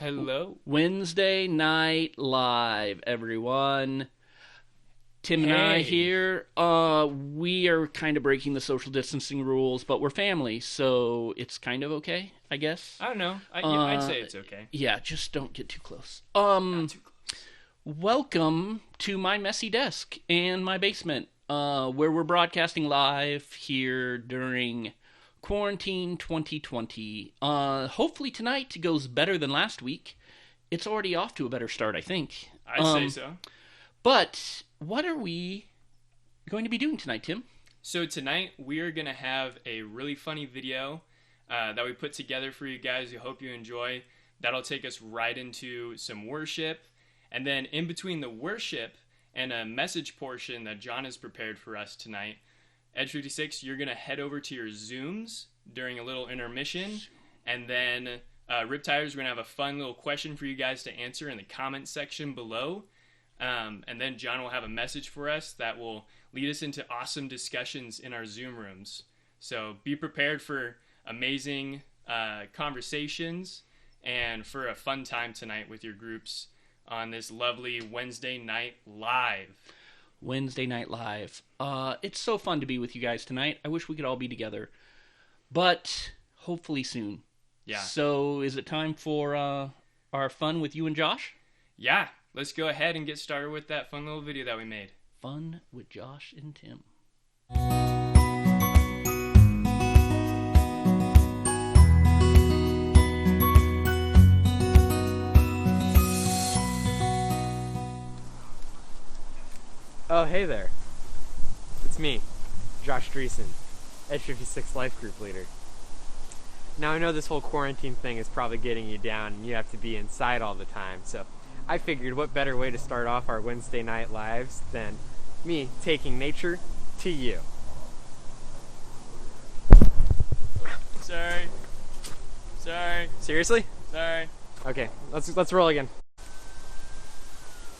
Hello. Wednesday Night Live, everyone. Tim and I here. We are kind of breaking the social distancing rules, but we're family, so it's kind of okay, I guess. I don't know. I'd say it's okay. Yeah, just don't get too close. Not too close. Welcome to my messy desk and my basement, where we're broadcasting live here during Quarantine 2020. Hopefully tonight goes better than last week. It's already off to a better start, I think. I'd say so. But what are we going to be doing tonight, Tim? So tonight we are going to have a really funny video that we put together for you guys. We hope you enjoy. That'll take us right into some worship. And then in between the worship and a message portion that John has prepared for us tonight, Edge 56, you're going to head over to your Zooms during a little intermission, and then Riptide is going to have a fun little question for you guys to answer in the comment section below, and then John will have a message for us that will lead us into awesome discussions in our Zoom rooms. So be prepared for amazing conversations and for a fun time tonight with your groups on this lovely Wednesday Night Live. Wednesday Night Live. It's so fun to be with you guys tonight. I wish we could all be together, but hopefully soon. Yeah. So is it time for our fun with you and Josh? Yeah, let's go ahead and get started with that fun little video that we made. Fun with Josh and Tim. Oh, hey there. It's me, Josh Dreesen, Edge 56 Life Group Leader. Now, I know this whole quarantine thing is probably getting you down and you have to be inside all the time, so I figured what better way to start off our Wednesday night lives than me taking nature to you. Sorry. Seriously? Sorry. Okay, let's roll again.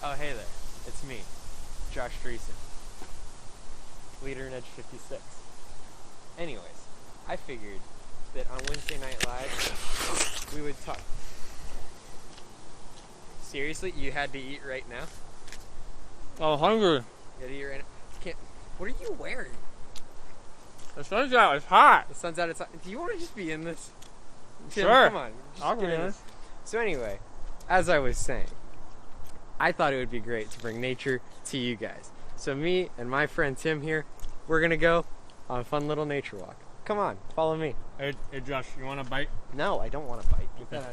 Oh, hey there. It's me, Josh Dreesen, leader in Edge 56. Anyways, I figured that on Wednesday Night Live, we would talk. Seriously? You had to eat right now? I'm hungry. You had to eat right now? What are you wearing? The sun's out. It's hot. The sun's out. Do you want to just be in this? Tim, Sure. Come on. I'll be in this. So anyway, as I was saying, I thought it would be great to bring nature to you guys. So me and my friend Tim here, we're going to go on a fun little nature walk. Come on, follow me. Hey, Josh, you want a bite? No, I don't want to bite. Get that out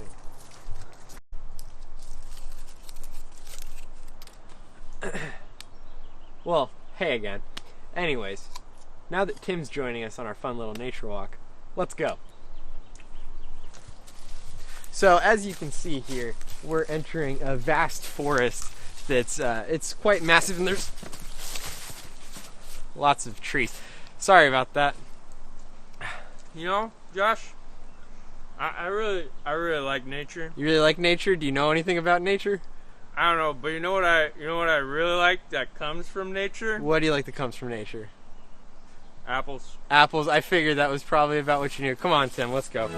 of here. Well, hey again. Anyways, now that Tim's joining us on our fun little nature walk, let's go. So as you can see here, we're entering a vast forest that's it's quite massive, and there's lots of trees. Sorry about that. You know, Josh, I really like nature. You really like nature? Do you know anything about nature? I don't know, but you know what I really like that comes from nature? What do you like that comes from nature? Apples. Apples. I figured that was probably about what you knew. Come on, Tim, let's go.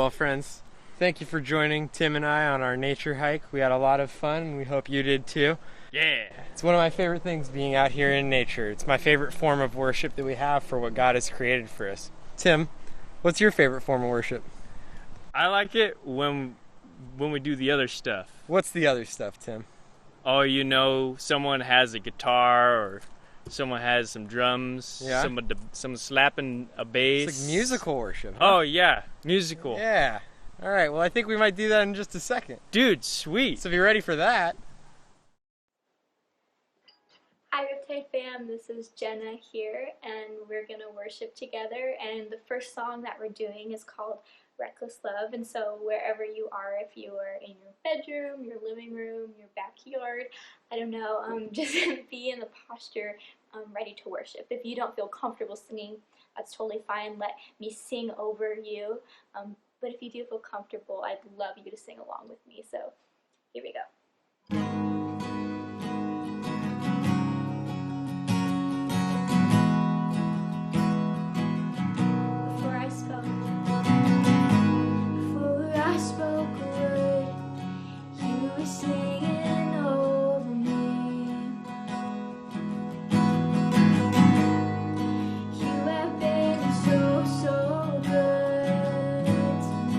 well, friends, thank you for joining Tim and I on our nature hike. We had a lot of fun, and we hope you did too. Yeah. It's one of my favorite things being out here in nature. It's my favorite form of worship that we have for what God has created for us. Tim, what's your favorite form of worship? I like it when we do the other stuff. What's the other stuff, Tim? Oh, you know, someone has a guitar or someone has some drums. Yeah. Someone slapping a bass. It's like musical worship. Huh? Oh yeah, musical. Yeah. All right, well, I think we might do that in just a second. Dude, sweet. So be ready for that. Hi Riptide fam, this is Jenna here, and we're going to worship together, and the first song that we're doing is called Reckless Love. And so wherever you are, if you are in your bedroom, your living room, your backyard, I don't know, just be in the posture ready to worship. If you don't feel comfortable singing, that's totally fine. Let me sing over you. But if you do feel comfortable, I'd love you to sing along with me. So here we go. Before I spoke a word, you were singing over me. You have been so, so good to me.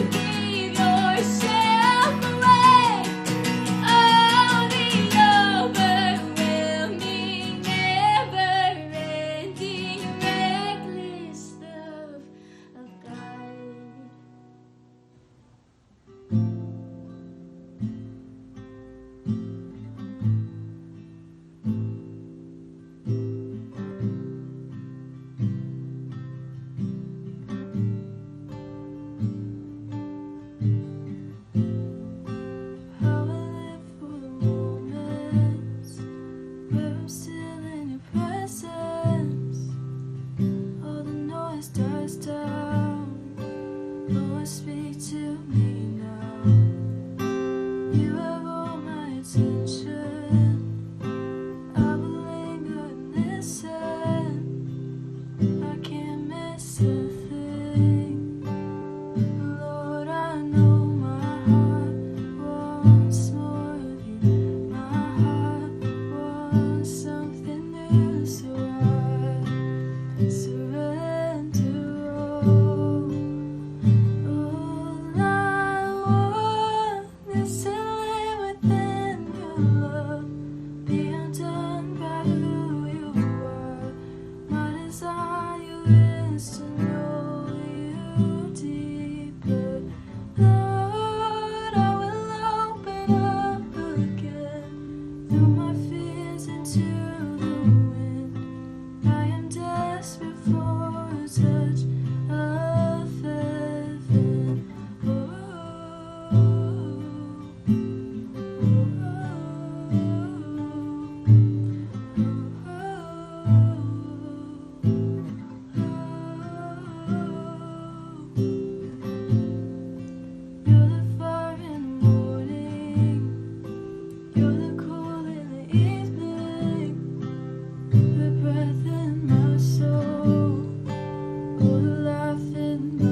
give yourself away. Oh, the overwhelming, never-ending, reckless love of God. How I live for the moments where I'm still in your presence. All the noise dies down. Lord, speak to me now. You have all my attention. I will linger and listen. I can't miss a thing. Lord, I know my heart wants more of you. My heart wants something new, so I surrender all. All I want is to live within your love, be undone by who you are. My desire is to know you deeper. Lord, I will open up again, throw my fears into the wind. I am desperate for a touch of heaven. You're the fire in the morning, you're the cool in the evening, the breath in my soul, oh, the life in my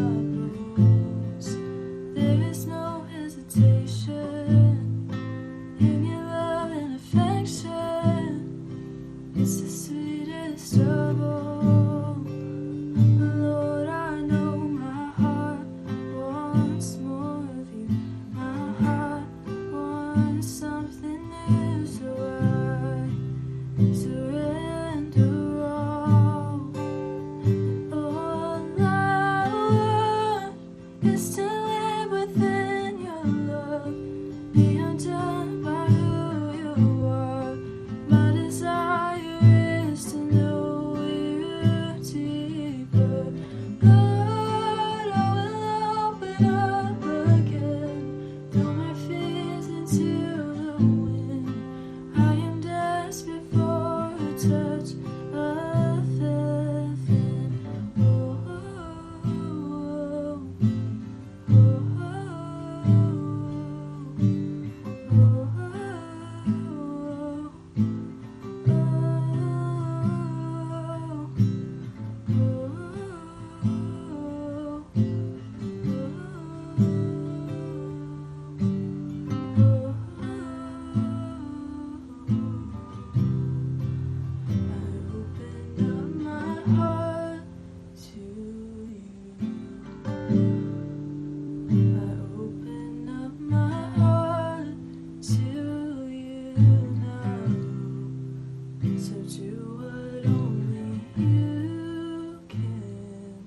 bones. There is no hesitation in your love and affection. It's the sweetest of all. Lord, I know my heart wants more of you. My heart wants something new, so I surrender all. All I want is to live within your love, be undone by who you are. My desire is to know you deeper. Lord, I will open up again, throw my fears into the wind. I am desperate for a touch of heaven. Oh, oh, oh, I open up my heart to you. I open up my heart to you now. So do what only you can.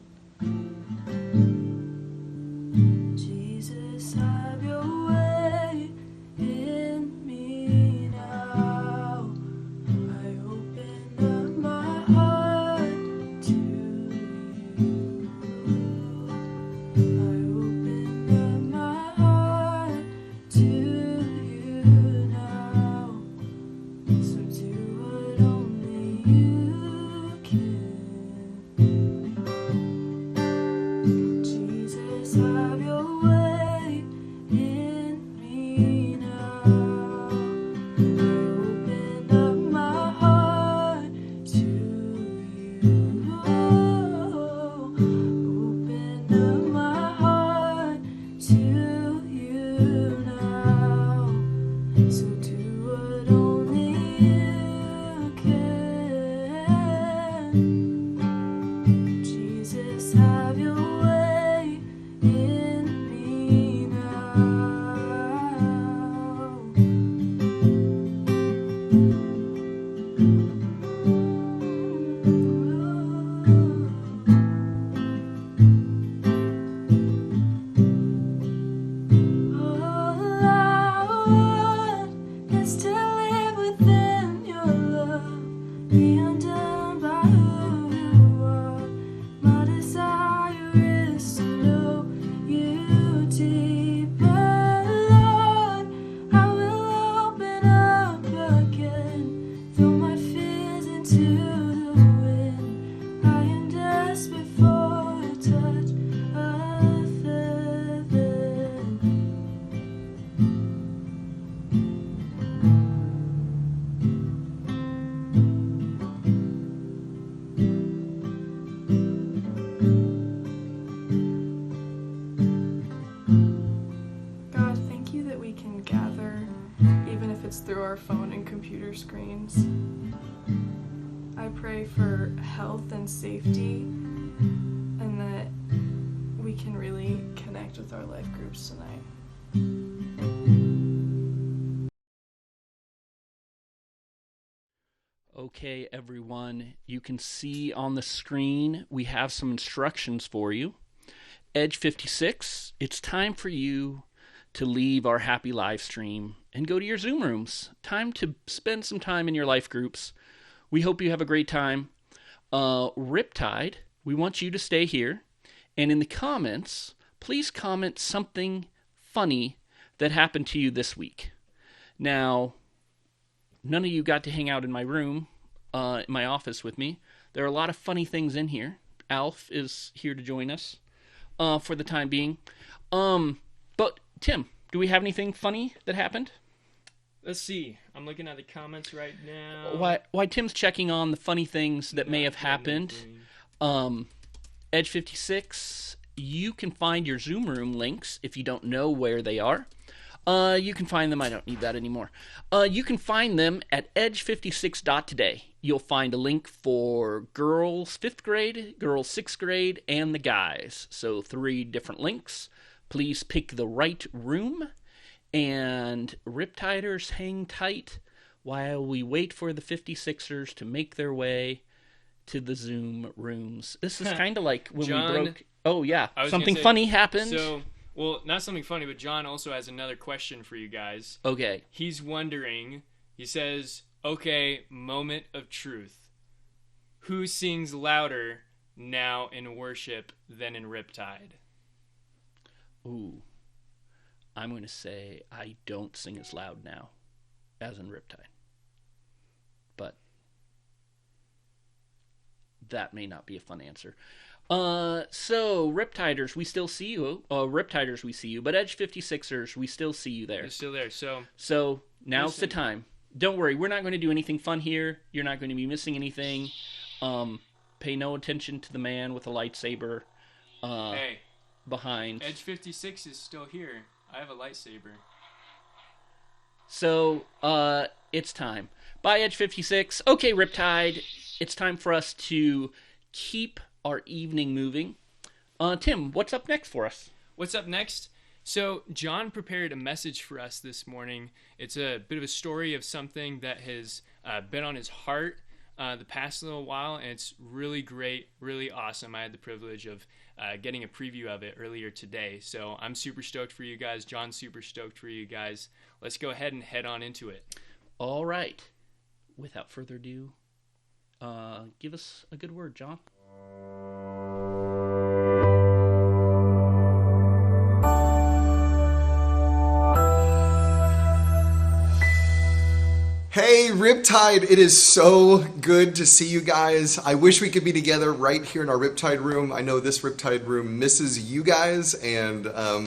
Jesus, have your way in me now. I open up my heart to you. I open up my heart to you now. So do what only you can. Jesus, have your way our phone and computer screens. I pray for health and safety, and that we can really connect with our life groups tonight. Okay, everyone, you can see on the screen we have some instructions for you. Edge 56, it's time for you to leave our happy live stream and go to your Zoom rooms. Time to spend some time in your life groups. We hope you have a great time. Riptide, we want you to stay here. And in the comments, please comment something funny that happened to you this week. Now, none of you got to hang out in my room, in my office with me. There are a lot of funny things in here. Alf is here to join us for the time being. But, Tim, do we have anything funny that happened? Let's see. I'm looking at the comments right now. Why Tim's checking on the funny things that may have happened. Edge 56, you can find your Zoom room links if you don't know where they are. You can find them. I don't need that anymore. You can find them at edge56.today. You'll find a link for girls 5th grade, girls 6th grade, and the guys. So 3 different links. Please pick the right room. And Riptiders, hang tight while we wait for the 56ers to make their way to the Zoom rooms. This is kind of like when John, we broke... Oh, yeah. I was Something gonna say, funny happened. So, well, not something funny, but John also has another question for you guys. Okay. He's wondering, he says, okay, moment of truth. Who sings louder now in worship than in Riptide? Ooh. I'm going to say I don't sing as loud now as in Riptide. But that may not be a fun answer. So, Riptiders, we still see you. Riptiders, we see you. But Edge 56ers, we still see you there. They're still there, So, now's the time. Don't worry, we're not going to do anything fun here. You're not going to be missing anything. Pay no attention to the man with a lightsaber hey, behind. Edge 56 is still here. I have a lightsaber. So, it's time. Bye, Edge 56. Okay, Riptide, it's time for us to keep our evening moving. Tim, what's up next for us? What's up next? So, John prepared a message for us this morning. It's a bit of a story of something that has been on his heart the past little while, and it's really great, really awesome. I had the privilege of getting a preview of it earlier today, so I'm super stoked for you guys. John's super stoked for you guys. Let's go ahead and head on into it. All right. Without further ado, give us a good word, John. Hey, Riptide, it is so good to see you guys. I wish we could be together right here in our Riptide room. I know this Riptide room misses you guys, and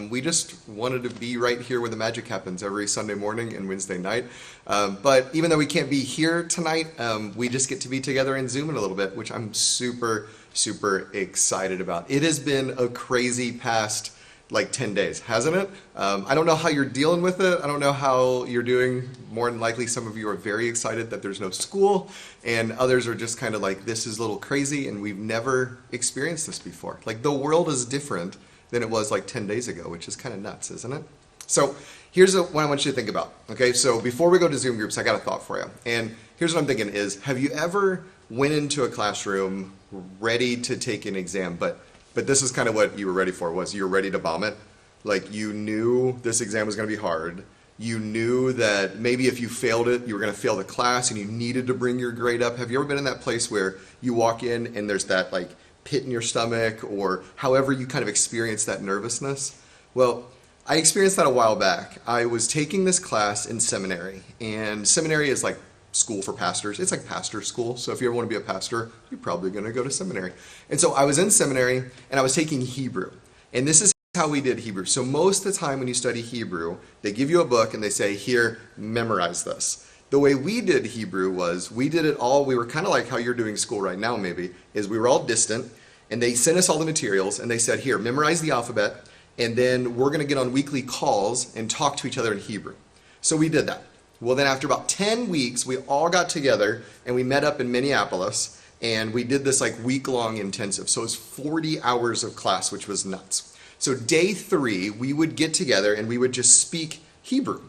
we just wanted to be right here where the magic happens every Sunday morning and Wednesday night. But even though we can't be here tonight, we just get to be together and Zoom in a little bit, which I'm super, super excited about. It has been a crazy past like 10 days, hasn't it? I don't know how you're dealing with it. I don't know how you're doing. More than likely, some of you are very excited that there's no school, and others are just kind of like, this is a little crazy, and we've never experienced this before. Like, the world is different than it was like 10 days ago, which is kind of nuts, isn't it? So here's what I want you to think about. Okay, so before we go to Zoom groups, I got a thought for you. And here's what I'm thinking is, have you ever went into a classroom ready to take an exam, but this is kind of what you were ready for, was you're ready to bomb it? Like, you knew this exam was going to be hard. You knew that maybe if you failed it, you were going to fail the class and you needed to bring your grade up. Have you ever been in that place where you walk in and there's that like pit in your stomach, or however you kind of experience that nervousness? Well, I experienced that a while back. I was taking this class in seminary, and seminary is like school for pastors. It's like pastor school. So if you ever want to be a pastor, you're probably going to go to seminary. And so I was in seminary and I was taking Hebrew. And this is how we did Hebrew. So most of the time when you study Hebrew, they give you a book and they say, here, memorize this. The way we did Hebrew was, we did it all, we were kind of like how you're doing school right now maybe, is we were all distant, and they sent us all the materials and they said, here, memorize the alphabet, and then we're going to get on weekly calls and talk to each other in Hebrew. So we did that. Well, then after about 10 weeks, we all got together and we met up in Minneapolis and we did this like week-long intensive. So it was 40 hours of class, which was nuts. So day 3, we would get together and we would just speak Hebrew.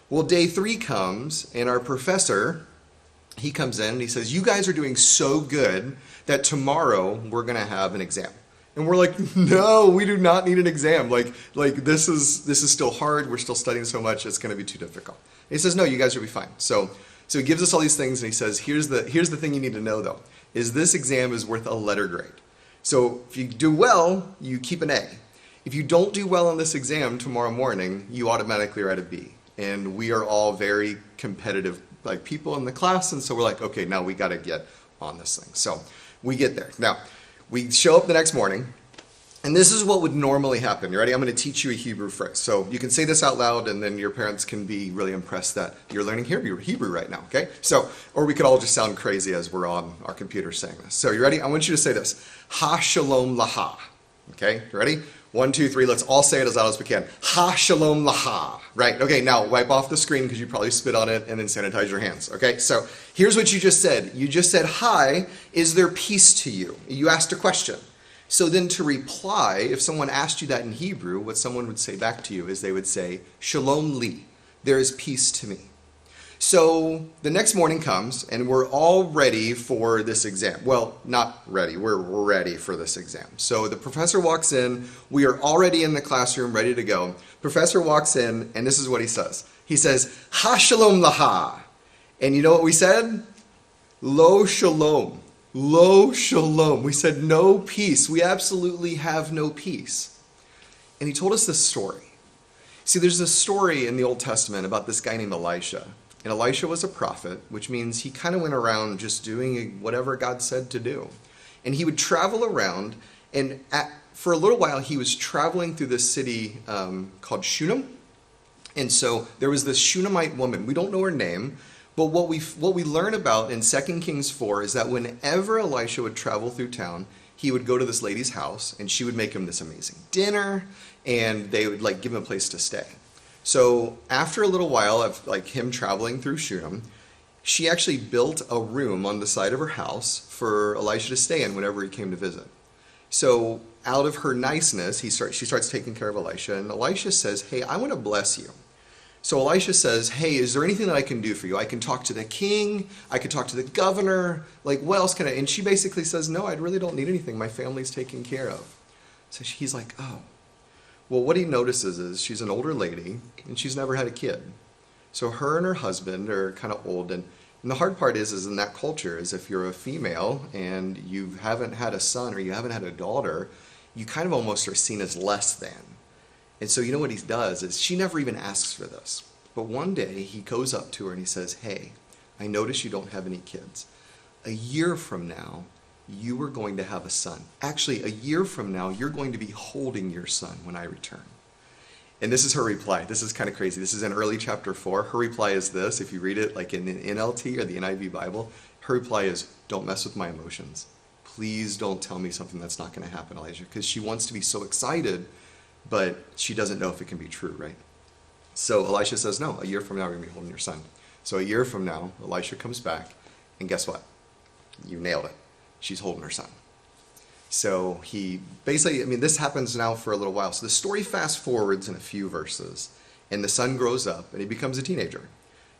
Well, day 3 comes and our professor, he comes in and he says, you guys are doing so good that tomorrow we're going to have an exam. And we're like, no, we do not need an exam. Like this is still hard. We're still studying so much. It's going to be too difficult. And he says, no, you guys will be fine. So he gives us all these things and he says, here's the thing you need to know though, is this exam is worth a letter grade. So if you do well, you keep an A. If you don't do well on this exam tomorrow morning, you automatically write a B. And we are all very competitive like people in the class. And so we're like, okay, now we got to get on this thing. So we get there. Now, we show up the next morning, and this is what would normally happen. You ready? I'm going to teach you a Hebrew phrase. So you can say this out loud, and then your parents can be really impressed that you're learning Hebrew right now, okay? So, or we could all just sound crazy as we're on our computer saying this. So you ready? I want you to say this. Ha shalom laha. Okay, you ready? 1, 2, 3, let's all say it as loud as we can. Ha shalom laha. Right, okay, now wipe off the screen because you probably spit on it and then sanitize your hands. Okay, so here's what you just said. You just said, hi, is there peace to you? You asked a question. So then to reply, if someone asked you that in Hebrew, what someone would say back to you is they would say, shalom li, there is peace to me. So the next morning comes and we're all ready for this exam. Well, not ready, we're ready for this exam. So the professor walks in, we are already in the classroom ready to go. Professor walks in and this is what he says. He says, ha shalom laha. And you know what we said? Lo shalom. Lo shalom. We said no peace. We absolutely have no peace. And he told us this story. See, there's this story in the Old Testament about this guy named Elisha. And Elisha was a prophet, which means he kind of went around just doing whatever God said to do. And he would travel around, and for a little while he was traveling through this city called Shunem. And so there was this Shunammite woman. We don't know her name, but what we learn about in 2 Kings 4 is that whenever Elisha would travel through town, he would go to this lady's house, and she would make him this amazing dinner, and they would like give him a place to stay. So after a little while of like him traveling through Shunem, she actually built a room on the side of her house for Elisha to stay in whenever he came to visit. So out of her niceness, she starts taking care of Elisha, and Elisha says, hey, I want to bless you. So Elisha says, hey, is there anything that I can do for you? I can talk to the king, I can talk to the governor, like what else can I? And she basically says, no, I really don't need anything. My family's taken care of. So he's like, oh. Well, what he notices is she's an older lady, and she's never had a kid. So her and her husband are kind of old, and the hard part is in that culture is if you're a female and you haven't had a son or you haven't had a daughter, you kind of almost are seen as less than. And so you know what he does is she never even asks for this. But one day he goes up to her and he says, hey, I notice you don't have any kids. A year from now, you are going to have a son. Actually, a year from now, you're going to be holding your son when I return. And this is her reply. This is kind of crazy. This is in early chapter 4. Her reply is this. If you read it like in the NLT or the NIV Bible, her reply is, don't mess with my emotions. Please don't tell me something that's not going to happen, Elijah. Because she wants to be so excited, but she doesn't know if it can be true, right? So Elisha says, no, a year from now, you're going to be holding your son. So a year from now, Elisha comes back, and guess what? You nailed it. She's holding her son. So he basically, this happens now for a little while. So the story fast forwards in a few verses, and the son grows up, and he becomes a teenager.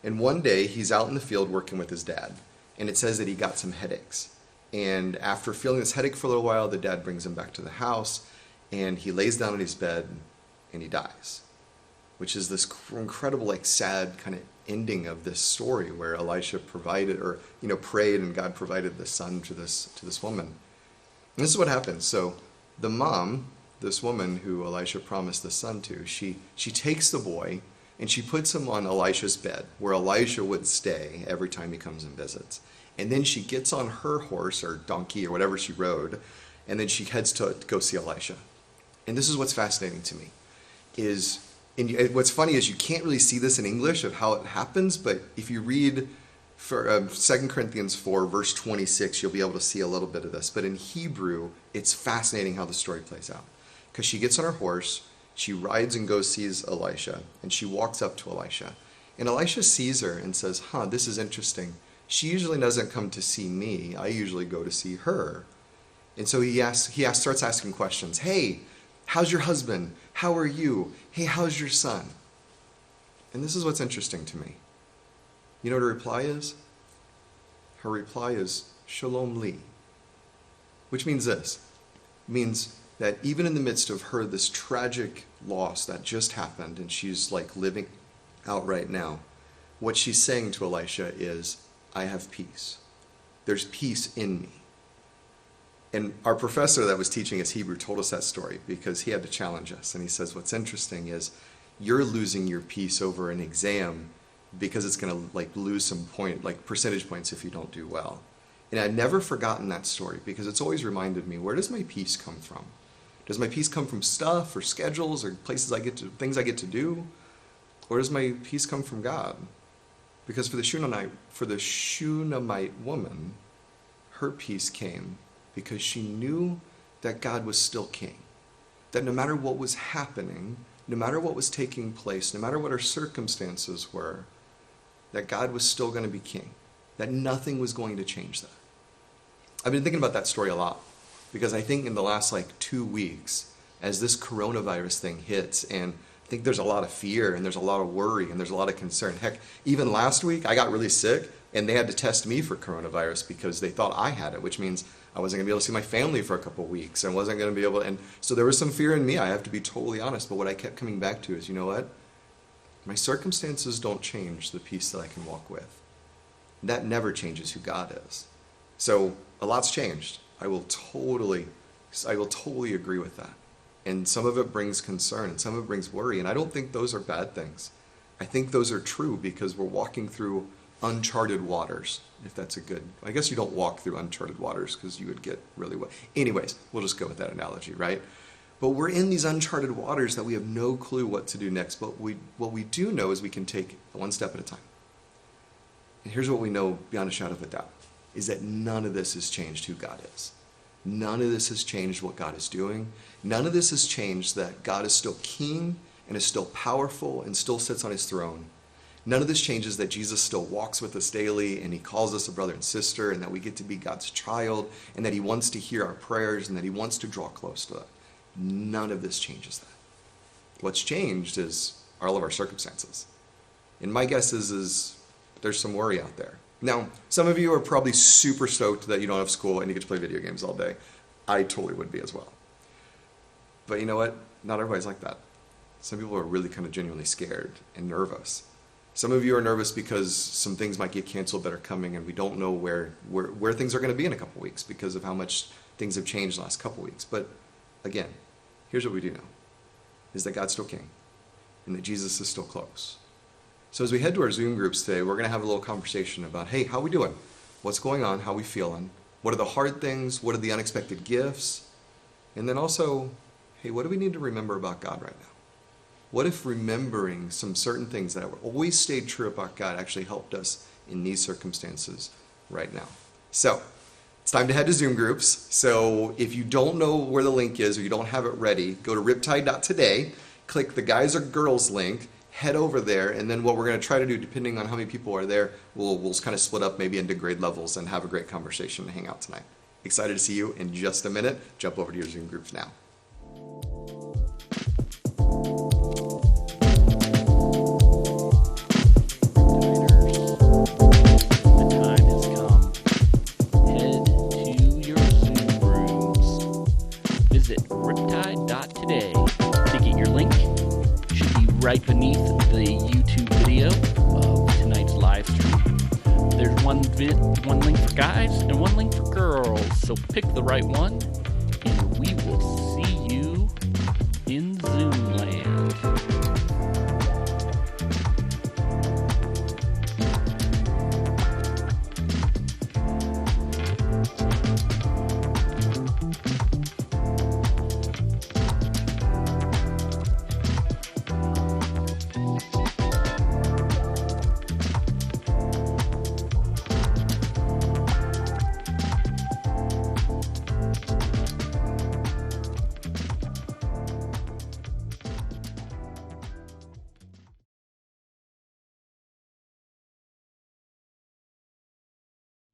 And one day, he's out in the field working with his dad, and it says that he got some headaches. And after feeling this headache for a little while, the dad brings him back to the house, and he lays down in his bed, and he dies. Which is this incredible, like, sad kind of ending of this story where Elisha provided, or prayed, and God provided the son to this woman. And this is what happens. So the mom, this woman who Elisha promised the son to, she takes the boy and she puts him on Elisha's bed where Elisha would stay every time he comes and visits. And then she gets on her horse or donkey or whatever she rode, and then she heads to go see Elisha. And this is what's fascinating to me and what's funny is you can't really see this in English of how it happens, but if you read for 2 Corinthians 4, verse 26, you'll be able to see a little bit of this. But in Hebrew, it's fascinating how the story plays out. Because she gets on her horse, she rides and goes sees Elisha, and she walks up to Elisha. And Elisha sees her and says, this is interesting. She usually doesn't come to see me. I usually go to see her. And so he starts asking questions. Hey, how's your husband? How are you? Hey, how's your son? And this is what's interesting to me. You know what her reply is? Her reply is, Shalom Li. Which means this. It means that even in the midst of her, this tragic loss that just happened, and she's like living out right now, what she's saying to Elisha is, I have peace. There's peace in me. And our professor that was teaching us Hebrew told us that story because he had to challenge us. And he says, what's interesting is you're losing your peace over an exam because it's going to lose some percentage points if you don't do well. And I've never forgotten that story because it's always reminded me, where does my peace come from? Does my peace come from stuff or schedules or things I get to do? Or does my peace come from God? Because for the Shunammite woman, her peace came because she knew that God was still king. That no matter what was happening, no matter what was taking place, no matter what her circumstances were, that God was still going to be king. That nothing was going to change that. I've been thinking about that story a lot because I think in the last 2 weeks, as this coronavirus thing hits, and I think there's a lot of fear and there's a lot of worry and there's a lot of concern. Heck, even last week I got really sick and they had to test me for coronavirus because they thought I had it, which means I wasn't going to be able to see my family for a couple of weeks. I wasn't going to be able to, and so there was some fear in me, I have to be totally honest, but what I kept coming back to is, you know what? My circumstances don't change the peace that I can walk with. That never changes who God is. So a lot's changed. I will totally agree with that. And some of it brings concern and some of it brings worry. And I don't think those are bad things. I think those are true because we're walking through uncharted waters, if that's a good, I guess you don't walk through uncharted waters because you would get really wet. Anyways, we'll just go with that analogy, right? But we're in these uncharted waters that we have no clue what to do next. But what we do know is we can take one step at a time. And here's what we know beyond a shadow of a doubt, is that none of this has changed who God is. None of this has changed what God is doing. None of this has changed that God is still king and is still powerful and still sits on his throne. None of this changes that Jesus still walks with us daily and he calls us a brother and sister and that we get to be God's child and that he wants to hear our prayers and that he wants to draw close to us. None of this changes that. What's changed is all of our circumstances. And my guess is there's some worry out there. Now, some of you are probably super stoked that you don't have school and you get to play video games all day. I totally would be as well. But you know what? Not everybody's like that. Some people are really kind of genuinely scared and nervous. Some of you are nervous because some things might get canceled that are coming and we don't know where things are going to be in a couple weeks because of how much things have changed the last couple weeks. But again, here's what we do know, is that God's still king and that Jesus is still close. So as we head to our Zoom groups today, we're going to have a little conversation about, hey, how are we doing? What's going on? How are we feeling? What are the hard things? What are the unexpected gifts? And then also, hey, what do we need to remember about God right now? What if remembering some certain things that always stayed true about God actually helped us in these circumstances right now? So it's time to head to Zoom groups. So if you don't know where the link is or you don't have it ready, go to riptide.today, click the guys or girls link, head over there, and then what we're going to try to do, depending on how many people are there, we'll kind of split up maybe into grade levels and have a great conversation and hang out tonight. Excited to see you in just a minute. Jump over to your Zoom groups now. Riptide.today to get your link. Should be right beneath the YouTube video of tonight's live stream. There's one link for guys and one link for girls, so pick the right one, and we will see you in Zoom land.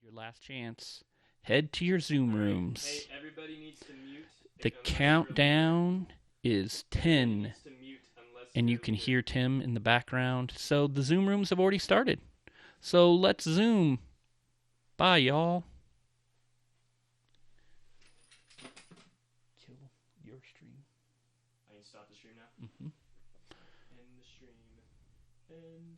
Your last chance. Head to your Zoom rooms. Hey, everybody needs to mute. The countdown is 10, Needs to mute unless and you they're can muted. hear Tim in the background. So the Zoom rooms have already started. So let's Zoom. Bye, y'all. Kill your stream. I can stop the stream now. Mm-hmm. End the stream. End.